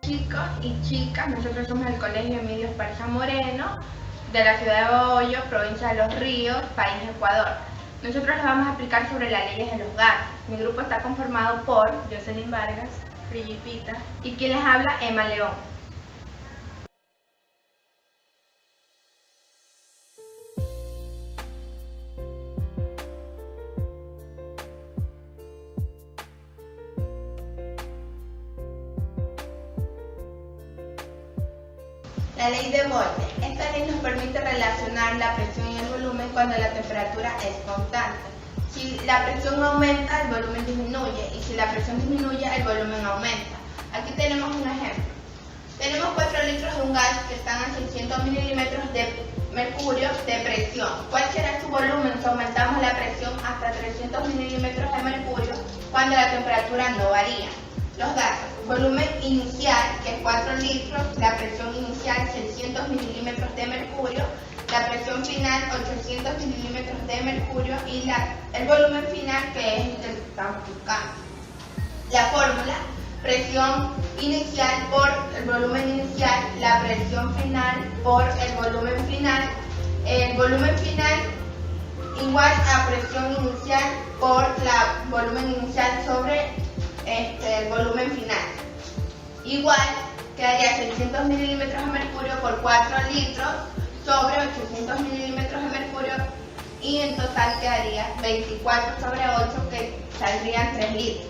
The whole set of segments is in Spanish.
chicos y chicas, nosotros somos el Colegio Emilio Esparza Moreno de la ciudad de Bahoyo, provincia de Los Ríos, país Ecuador. Nosotros les vamos a explicar sobre las leyes de los gases. Mi grupo está conformado por Jocelyn Vargas, Frillipita y quien les habla, Emma León. La ley de Boyle. Esta ley nos permite relacionar la presión y el volumen cuando la temperatura es constante. Si la presión aumenta, el volumen disminuye, y si la presión disminuye, el volumen aumenta. Aquí tenemos un ejemplo. Tenemos 4 litros de un gas que están a 600 mililitros de mercurio de presión. ¿Cuál será su volumen si aumentamos la presión hasta 300 mililitros de mercurio cuando la temperatura no varía? Los gases. Volumen inicial, que es 4 litros, la presión inicial 600 mililitros de mercurio, la presión final 800 mililitros de mercurio y el volumen final, que es el que estamos buscando. La fórmula: presión inicial por el volumen inicial, la presión final por el volumen final. El volumen final igual a presión inicial por el volumen inicial sobre el volumen final. Igual quedaría 600 mililitros de mercurio por 4 litros sobre 800 mililitros de mercurio, y en total quedaría 24 sobre 8, que saldrían 3 litros.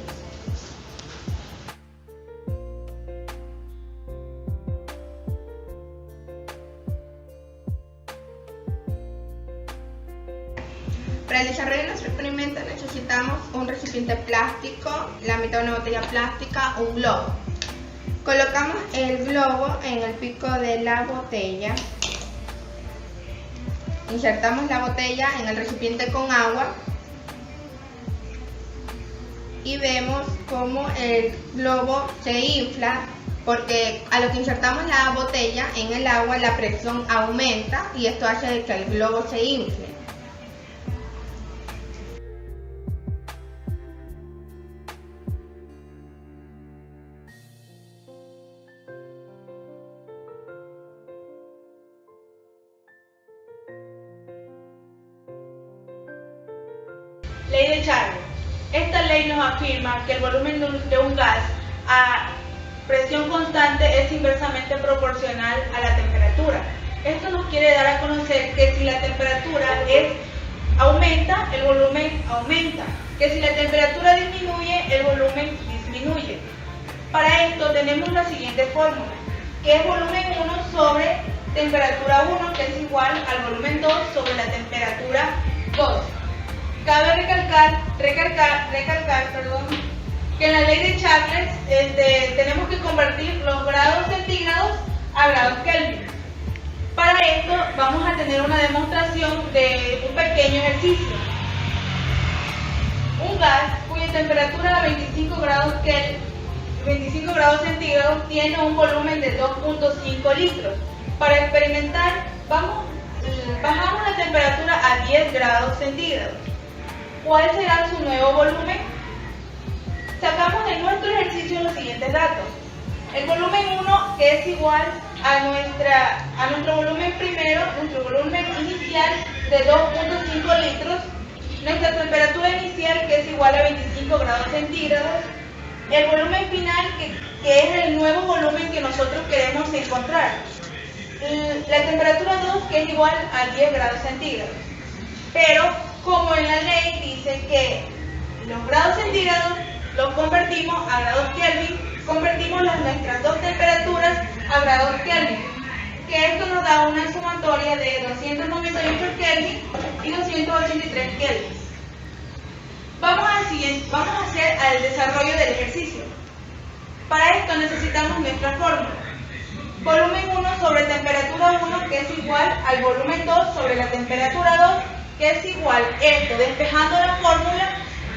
Para el desarrollo de nuestro experimento necesitamos un recipiente plástico, la mitad de una botella plástica, un globo. Colocamos el globo en el pico de la botella, insertamos la botella en el recipiente con agua y vemos cómo el globo se infla, porque a lo que insertamos la botella en el agua la presión aumenta y esto hace que el globo se infle. Ley de Charles. Esta ley nos afirma que el volumen de un gas a presión constante es inversamente proporcional a la temperatura. Esto nos quiere dar a conocer que si la temperatura aumenta, el volumen aumenta. Que si la temperatura disminuye, el volumen disminuye. Para esto tenemos la siguiente fórmula, que es volumen 1 sobre temperatura 1, que es igual al volumen 2 sobre la temperatura 2. Cabe recalcar, que en la ley de Charles tenemos que convertir los grados centígrados a grados Kelvin. Para esto vamos a tener una demostración de un pequeño ejercicio. Un gas cuya temperatura a 25 grados centígrados tiene un volumen de 2.5 litros. Para experimentar, bajamos la temperatura a 10 grados centígrados. ¿Cuál será su nuevo volumen? Sacamos de nuestro ejercicio los siguientes datos. El volumen 1, que es igual a nuestro volumen primero, nuestro volumen inicial de 2.5 litros, nuestra temperatura inicial, que es igual a 25 grados centígrados, el volumen final, que es el nuevo volumen que nosotros queremos encontrar, la temperatura 2, que es igual a 10 grados centígrados. Pero como en la ley dice que los grados centígrados los convertimos a grados Kelvin, convertimos nuestras dos temperaturas a grados Kelvin, que esto nos da una sumatoria de 298 Kelvin y 283 Kelvin. Vamos a hacer el desarrollo del ejercicio. Para esto necesitamos nuestra fórmula. Volumen 1 sobre temperatura 1, que es igual al volumen 2 sobre la temperatura 2, que es igual, esto, despejando la fórmula,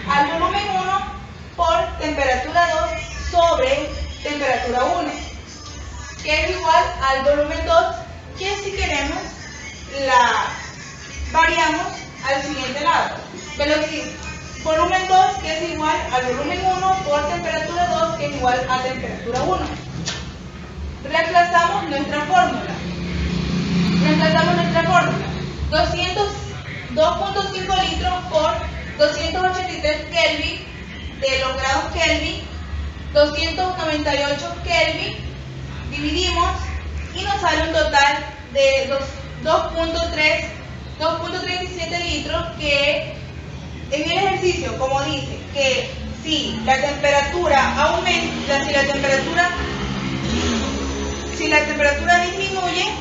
al volumen 1 por temperatura 2 sobre temperatura 1, que es igual al volumen 2, que si queremos la variamos al siguiente lado, que lo que volumen 2, que es igual al volumen 1 por temperatura 2, que es igual a temperatura 1. reemplazamos nuestra fórmula. 2.5 litros por 283 Kelvin de los grados Kelvin, 298 Kelvin, dividimos y nos sale un total de 2.37 litros, que en el ejercicio, como dice, que si la temperatura aumenta, si la temperatura disminuye,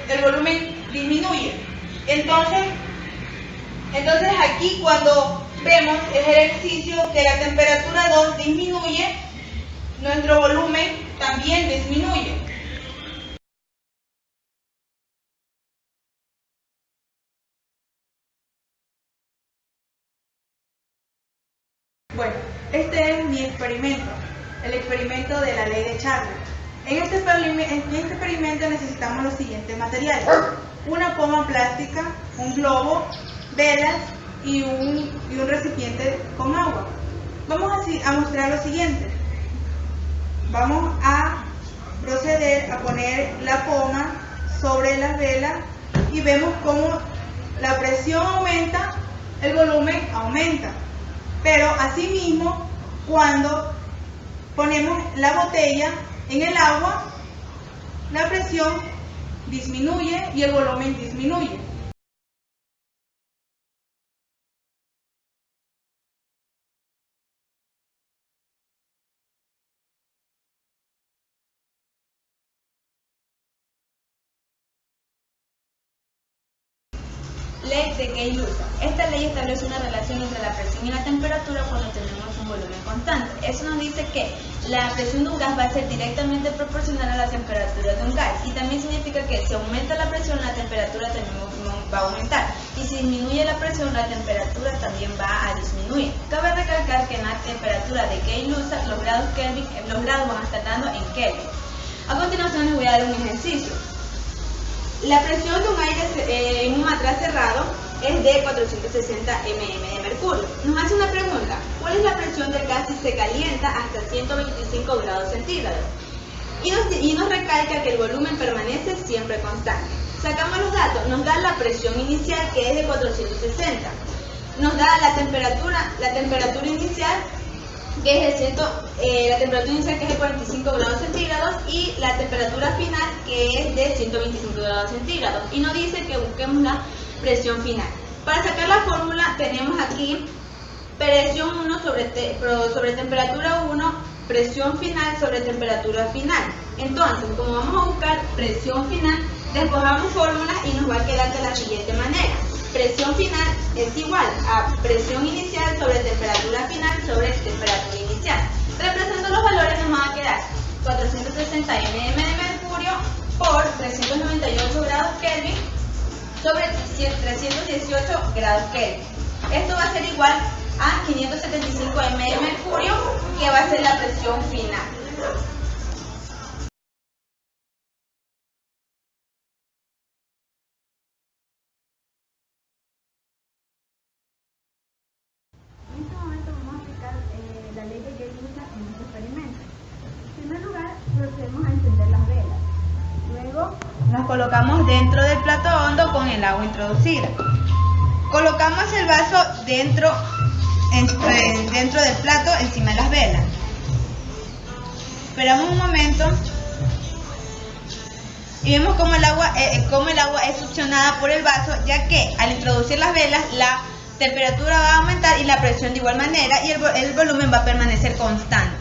el volumen disminuye. Entonces aquí cuando vemos el ejercicio que la temperatura 2 disminuye, nuestro volumen también disminuye. Bueno, este es mi experimento, el experimento de la ley de Charles. En este experimento necesitamos los siguientes materiales: una poma plástica, un globo, velas y un recipiente con agua. Vamos a mostrar lo siguiente. Vamos a proceder a poner la poma sobre las velas y vemos cómo la presión aumenta, el volumen aumenta. Pero asimismo, cuando ponemos la botella en el agua, la presión disminuye y el volumen disminuye. Ley de Gay-Lussac. Esta ley establece una relación entre la presión y la temperatura cuando tenemos un volumen constante. Eso nos dice que la presión de un gas va a ser directamente proporcional a la temperatura de un gas, y también significa que si aumenta la presión, la temperatura también va a aumentar, y si disminuye la presión, la temperatura también va a disminuir. Cabe recalcar que en la temperatura de Gay-Lussac los grados van a estar dando en Kelvin. A continuación les voy a dar un ejercicio. La presión de un aire en un matraz cerrado es de 460 mm de mercurio. Nos hace una pregunta: ¿cuál es la presión del gas si se calienta hasta 125 grados centígrados? Y nos recalca que el volumen permanece siempre constante. Sacamos los datos, nos da la presión inicial, que es de 460. Nos da la temperatura inicial, que es de 45 grados centígrados, y la temperatura final, que es de 125 grados centígrados, y nos dice que busquemos la presión final. Para sacar la fórmula tenemos aquí presión 1 sobre temperatura 1, presión final sobre temperatura final. Entonces, como vamos a buscar presión final, despojamos fórmula y nos va a quedar de la siguiente manera: presión final es igual a presión inicial sobre temperatura final sobre temperatura inicial. Reemplazando los valores nos van a quedar 460 mm de mercurio por 398 grados Kelvin sobre 318 grados Kelvin. Esto va a ser igual a 575 mm de mercurio, que va a ser la presión final. En este momento vamos a aplicar la ley de Gay-Lussac en este experimento. En primer lugar, procedemos a encender las velas. Luego, Nos colocamos dentro del plato hondo con el agua introducida. Colocamos el vaso dentro del plato, encima de las velas. Esperamos un momento y vemos cómo el agua es succionada por el vaso, ya que al introducir las velas la temperatura va a aumentar y la presión de igual manera, y el volumen va a permanecer constante.